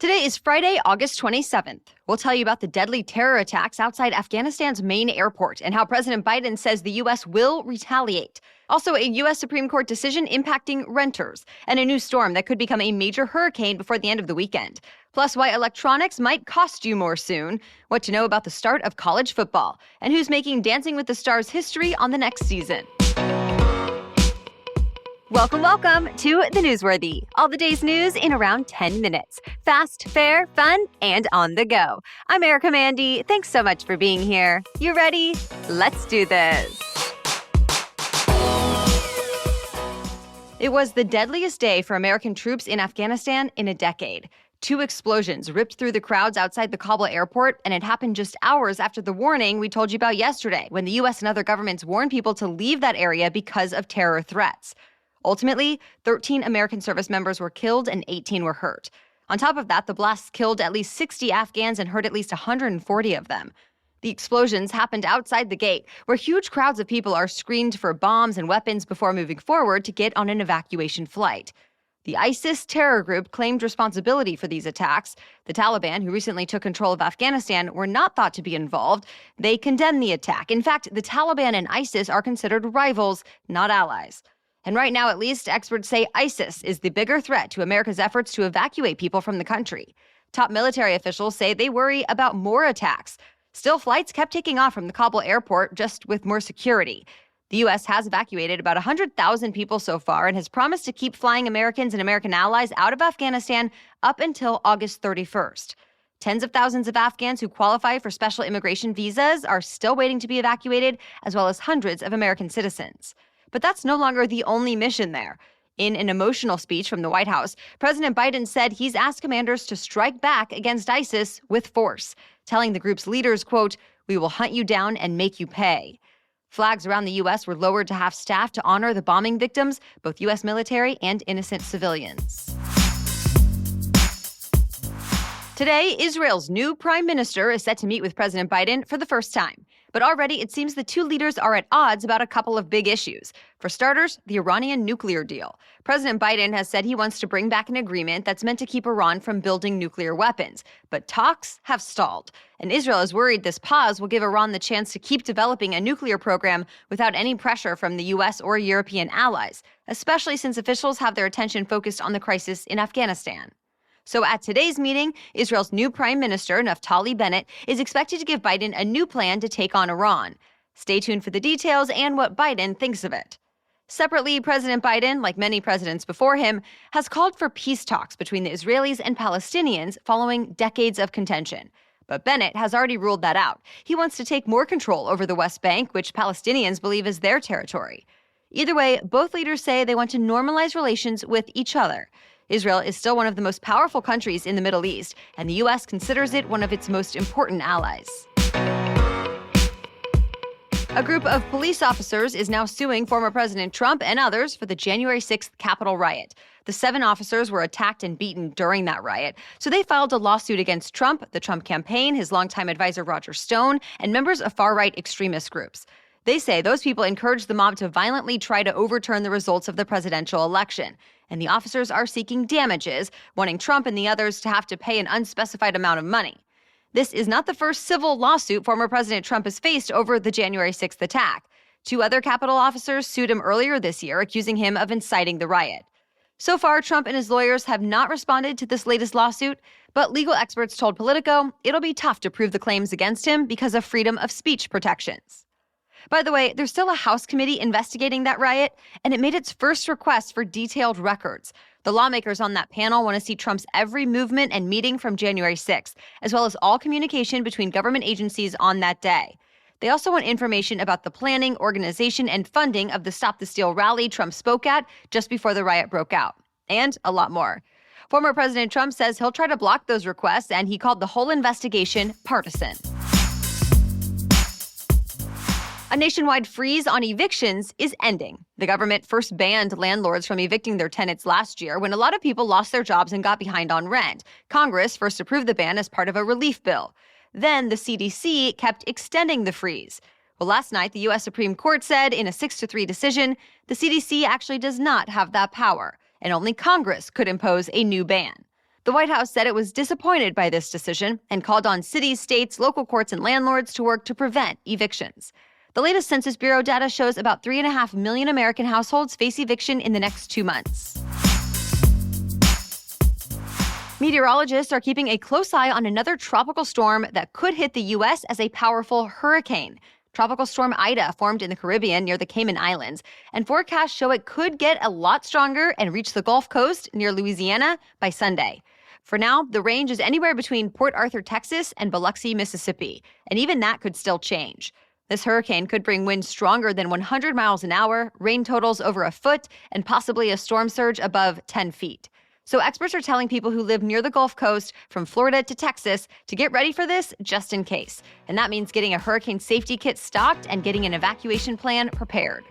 Today is Friday, August 27th. We'll tell you about the deadly terror attacks outside Afghanistan's main airport and how President Biden says the U.S. will retaliate. Also, a U.S. Supreme Court decision impacting renters and a new storm that could become a major hurricane before the end of the weekend. Plus, why electronics might cost you more soon, what to know about the start of college football, and who's making Dancing with the Stars history on the next season. Welcome to The Newsworthy. All the day's news in around 10 minutes. Fast, fair, fun, and on the go. I'm Erica Mandy. Thanks so much for being here. You ready? Let's do this. It was the deadliest day for American troops in Afghanistan in a decade. 2 explosions ripped through the crowds outside the Kabul airport, and it happened just hours after the warning we told you about yesterday, when the U.S. and other governments warned people to leave that area because of terror threats. Ultimately, 13 American service members were killed and 18 were hurt. On top of that, the blasts killed at least 60 Afghans and hurt at least 140 of them. The explosions happened outside the gate, where huge crowds of people are screened for bombs and weapons before moving forward to get on an evacuation flight. The ISIS terror group claimed responsibility for these attacks. The Taliban, who recently took control of Afghanistan, were not thought to be involved. They condemned the attack. In fact, the Taliban and ISIS are considered rivals, not allies. And right now, at least, experts say ISIS is the bigger threat to America's efforts to evacuate people from the country. Top military officials say they worry about more attacks. Still, flights kept taking off from the Kabul airport, just with more security. The U.S. has evacuated about 100,000 people so far and has promised to keep flying Americans and American allies out of Afghanistan up until August 31st. Tens of thousands of Afghans who qualify for special immigration visas are still waiting to be evacuated, as well as hundreds of American citizens. But that's no longer the only mission there. In an emotional speech from the White House, President Biden said he's asked commanders to strike back against ISIS with force, telling the group's leaders, quote, "We will hunt you down and make you pay." Flags around the U.S. were lowered to half-staff to honor the bombing victims, both U.S. military and innocent civilians. Today, Israel's new prime minister is set to meet with President Biden for the first time. But already, it seems the two leaders are at odds about a couple of big issues. For starters, the Iranian nuclear deal. President Biden has said he wants to bring back an agreement that's meant to keep Iran from building nuclear weapons. But talks have stalled. And Israel is worried this pause will give Iran the chance to keep developing a nuclear program without any pressure from the U.S. or European allies, especially since officials have their attention focused on the crisis in Afghanistan. So at today's meeting, Israel's new prime minister, Naftali Bennett, is expected to give Biden a new plan to take on Iran. Stay tuned for the details and what Biden thinks of it. Separately, President Biden, like many presidents before him, has called for peace talks between the Israelis and Palestinians following decades of contention. But Bennett has already ruled that out. He wants to take more control over the West Bank, which Palestinians believe is their territory. Either way, both leaders say they want to normalize relations with each other. Israel is still one of the most powerful countries in the Middle East, and the U.S. considers it one of its most important allies. A group of police officers is now suing former President Trump and others for the January 6th Capitol riot. The 7 officers were attacked and beaten during that riot, so they filed a lawsuit against Trump, the Trump campaign, his longtime advisor Roger Stone, and members of far-right extremist groups. They say those people encouraged the mob to violently try to overturn the results of the presidential election. And the officers are seeking damages, wanting Trump and the others to have to pay an unspecified amount of money. This is not the first civil lawsuit former President Trump has faced over the January 6th attack. 2 other Capitol officers sued him earlier this year, accusing him of inciting the riot. So far, Trump and his lawyers have not responded to this latest lawsuit, but legal experts told Politico it'll be tough to prove the claims against him because of freedom of speech protections. By the way, there's still a House committee investigating that riot, and it made its first request for detailed records. The lawmakers on that panel want to see Trump's every movement and meeting from January 6th, as well as all communication between government agencies on that day. They also want information about the planning, organization, and funding of the Stop the Steal rally Trump spoke at just before the riot broke out, and a lot more. Former President Trump says he'll try to block those requests, and he called the whole investigation partisan. A nationwide freeze on evictions is ending. The government first banned landlords from evicting their tenants last year when a lot of people lost their jobs and got behind on rent. Congress first approved the ban as part of a relief bill. Then the CDC kept extending the freeze. Well, last night, the U.S. Supreme Court said in a 6-3 decision, the CDC actually does not have that power, and only Congress could impose a new ban. The The White House said it was disappointed by this decision and called on cities, states, local courts, and landlords to work to prevent evictions. The latest Census Bureau data shows about 3.5 million American households face eviction in the next 2 months. Meteorologists are keeping a close eye on another tropical storm that could hit the U.S. as a powerful hurricane. Tropical storm Ida formed in the Caribbean near the Cayman Islands, and forecasts show it could get a lot stronger and reach the Gulf Coast near Louisiana by Sunday. For now, the range is anywhere between Port Arthur, Texas, and Biloxi, Mississippi, and even that could still change. This hurricane could bring winds stronger than 100 miles an hour, rain totals over a foot, and possibly a storm surge above 10 feet. So experts are telling people who live near the Gulf Coast, from Florida to Texas, to get ready for this just in case. And that means getting a hurricane safety kit stocked and getting an evacuation plan prepared.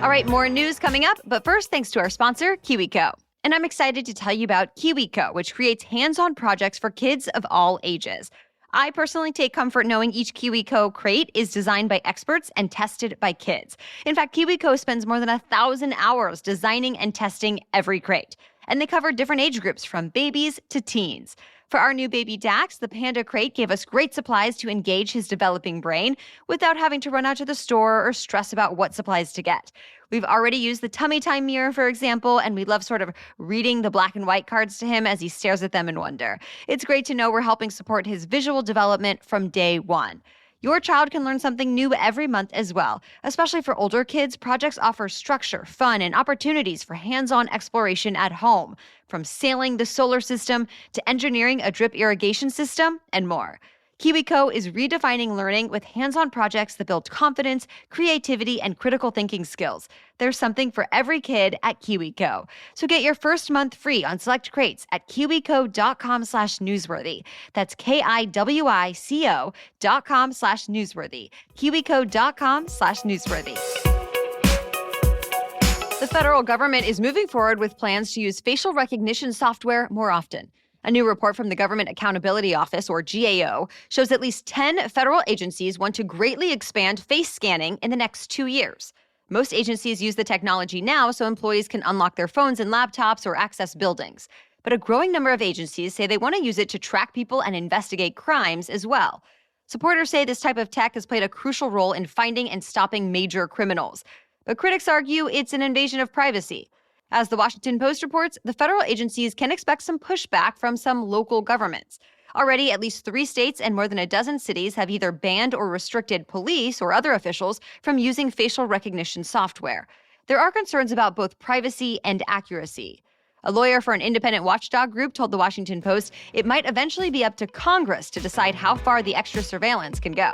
All right, more news coming up, but first, thanks to our sponsor, KiwiCo. And I'm excited to tell you about KiwiCo, which creates hands-on projects for kids of all ages. I personally take comfort knowing each KiwiCo crate is designed by experts and tested by kids. In fact, KiwiCo spends more than 1,000 hours designing and testing every crate. And they cover different age groups from babies to teens. For our new baby Dax, the Panda crate gave us great supplies to engage his developing brain without having to run out to the store or stress about what supplies to get. We've already used the tummy time mirror, for example, and we love sort of reading the black and white cards to him as he stares at them in wonder. It's great to know we're helping support his visual development from day one. Your child can learn something new every month as well. Especially for older kids, projects offer structure, fun, and opportunities for hands-on exploration at home, from sailing the solar system to engineering a drip irrigation system and more. KiwiCo is redefining learning with hands-on projects that build confidence, creativity, and critical thinking skills. There's something for every kid at KiwiCo. So get your first month free on select crates at kiwico.com/newsworthy. That's KIWICO.com/newsworthy. kiwico.com/newsworthy. The federal government is moving forward with plans to use facial recognition software more often. A new report from the Government Accountability Office, or GAO, shows at least 10 federal agencies want to greatly expand face scanning in the next 2 years. Most agencies use the technology now so employees can unlock their phones and laptops or access buildings. But a growing number of agencies say they want to use it to track people and investigate crimes as well. Supporters say this type of tech has played a crucial role in finding and stopping major criminals. But critics argue it's an invasion of privacy. As the Washington Post reports, the federal agencies can expect some pushback from some local governments. Already, at least 3 states and more than a dozen cities have either banned or restricted police or other officials from using facial recognition software. There are concerns about both privacy and accuracy. A lawyer for an independent watchdog group told the Washington Post it might eventually be up to Congress to decide how far the extra surveillance can go.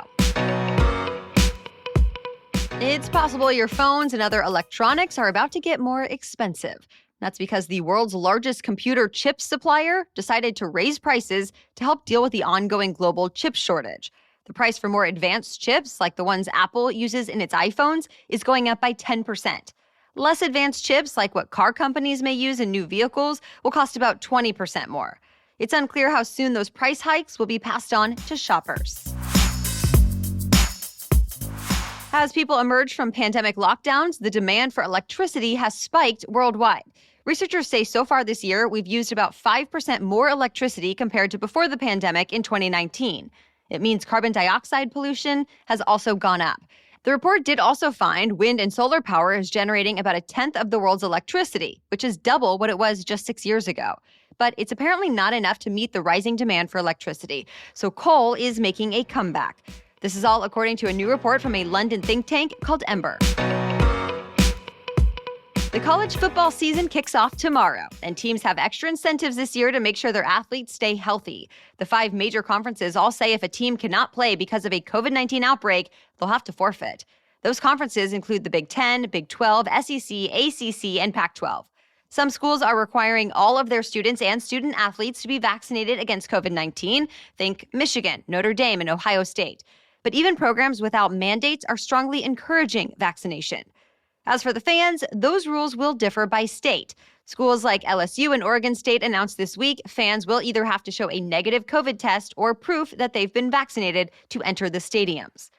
It's possible your phones and other electronics are about to get more expensive. That's because the world's largest computer chip supplier decided to raise prices to help deal with the ongoing global chip shortage. The price for more advanced chips, like the ones Apple uses in its iPhones, is going up by 10%. Less advanced chips, like what car companies may use in new vehicles, will cost about 20% more. It's unclear how soon those price hikes will be passed on to shoppers. As people emerge from pandemic lockdowns, the demand for electricity has spiked worldwide. Researchers say so far this year, we've used about 5% more electricity compared to before the pandemic in 2019. It means carbon dioxide pollution has also gone up. The report did also find wind and solar power is generating about 1/10 of the world's electricity, which is double what it was just 6 years ago. But it's apparently not enough to meet the rising demand for electricity, so coal is making a comeback. This is all according to a new report from a London think tank called Ember. The college football season kicks off tomorrow, and teams have extra incentives this year to make sure their athletes stay healthy. The 5 major conferences all say if a team cannot play because of a COVID-19 outbreak, they'll have to forfeit. Those conferences include the Big 10, Big 12, SEC, ACC, and Pac-12. Some schools are requiring all of their students and student athletes to be vaccinated against COVID-19. Think Michigan, Notre Dame, and Ohio State. But even programs without mandates are strongly encouraging vaccination. As for the fans, those rules will differ by state. Schools like LSU and Oregon State announced this week fans will either have to show a negative COVID test or proof that they've been vaccinated to enter the stadiums.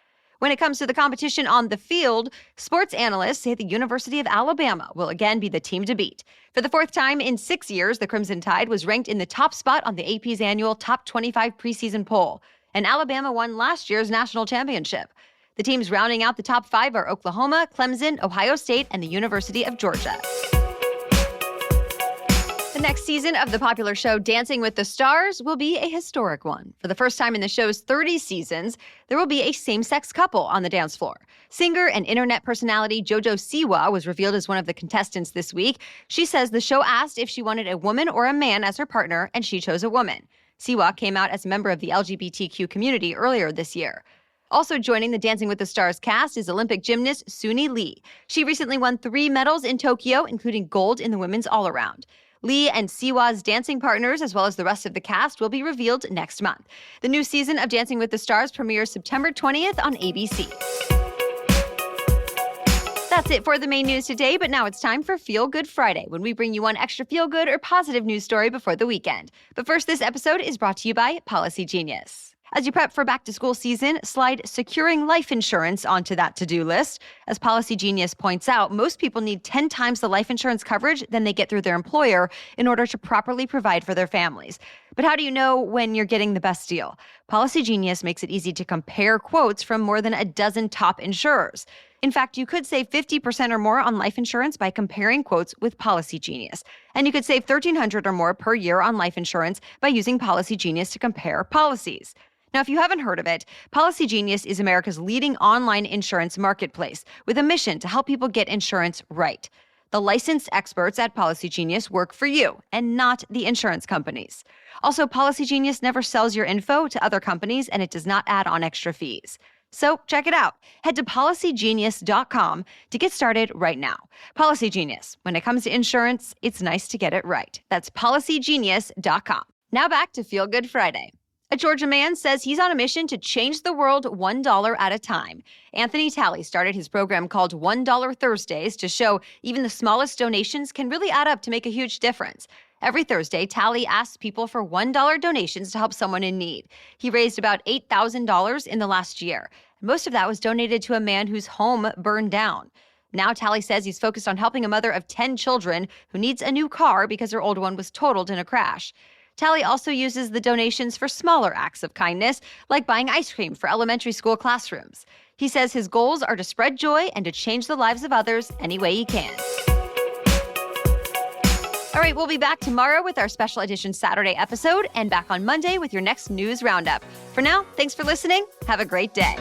When it comes to the competition on the field, sports analysts say the University of Alabama will again be the team to beat. For the fourth time in 6 years, the Crimson Tide was ranked in the top spot on the AP's annual Top 25 preseason poll, and Alabama won last year's national championship. The teams rounding out the top 5 are Oklahoma, Clemson, Ohio State, and the University of Georgia. The next season of the popular show Dancing with the Stars will be a historic one. For the first time in the show's 30 seasons, there will be a same-sex couple on the dance floor. Singer and internet personality JoJo Siwa was revealed as one of the contestants this week. She says the show asked if she wanted a woman or a man as her partner, and she chose a woman. Siwa came out as a member of the LGBTQ community earlier this year. Also joining the Dancing with the Stars cast is Olympic gymnast Suni Lee. She recently won 3 medals in Tokyo, including gold in the women's all-around. Lee and Siwa's dancing partners, as well as the rest of the cast, will be revealed next month. The new season of Dancing with the Stars premieres September 20th on ABC. That's it for the main news today, but now it's time for Feel Good Friday, when we bring you one extra feel-good or positive news story before the weekend. But first, this episode is brought to you by Policy Genius. As you prep for back-to-school season, slide securing life insurance onto that to-do list. As Policy Genius points out, most people need 10 times the life insurance coverage than they get through their employer in order to properly provide for their families. But how do you know when you're getting the best deal? Policy Genius makes it easy to compare quotes from more than a dozen top insurers. In fact, you could save 50% or more on life insurance by comparing quotes with Policy Genius. And you could save $1,300 or more per year on life insurance by using Policy Genius to compare policies. Now, if you haven't heard of it, Policy Genius is America's leading online insurance marketplace with a mission to help people get insurance right. The licensed experts at Policy Genius work for you and not the insurance companies. Also, Policy Genius never sells your info to other companies, and it does not add on extra fees. So check it out. Head to policygenius.com to get started right now. Policy Genius. When it comes to insurance, it's nice to get it right. That's policygenius.com. Now back to Feel Good Friday. A Georgia man says he's on a mission to change the world $1 at a time. Anthony Talley started his program called $1 Thursdays to show even the smallest donations can really add up to make a huge difference. Every Thursday, Talley asks people for $1 donations to help someone in need. He raised about $8,000 in the last year. Most of that was donated to a man whose home burned down. Now Talley says he's focused on helping a mother of 10 children who needs a new car because her old one was totaled in a crash. Talley also uses the donations for smaller acts of kindness, like buying ice cream for elementary school classrooms. He says his goals are to spread joy and to change the lives of others any way he can. All right, we'll be back tomorrow with our special edition Saturday episode and back on Monday with your next news roundup. For now, thanks for listening. Have a great day.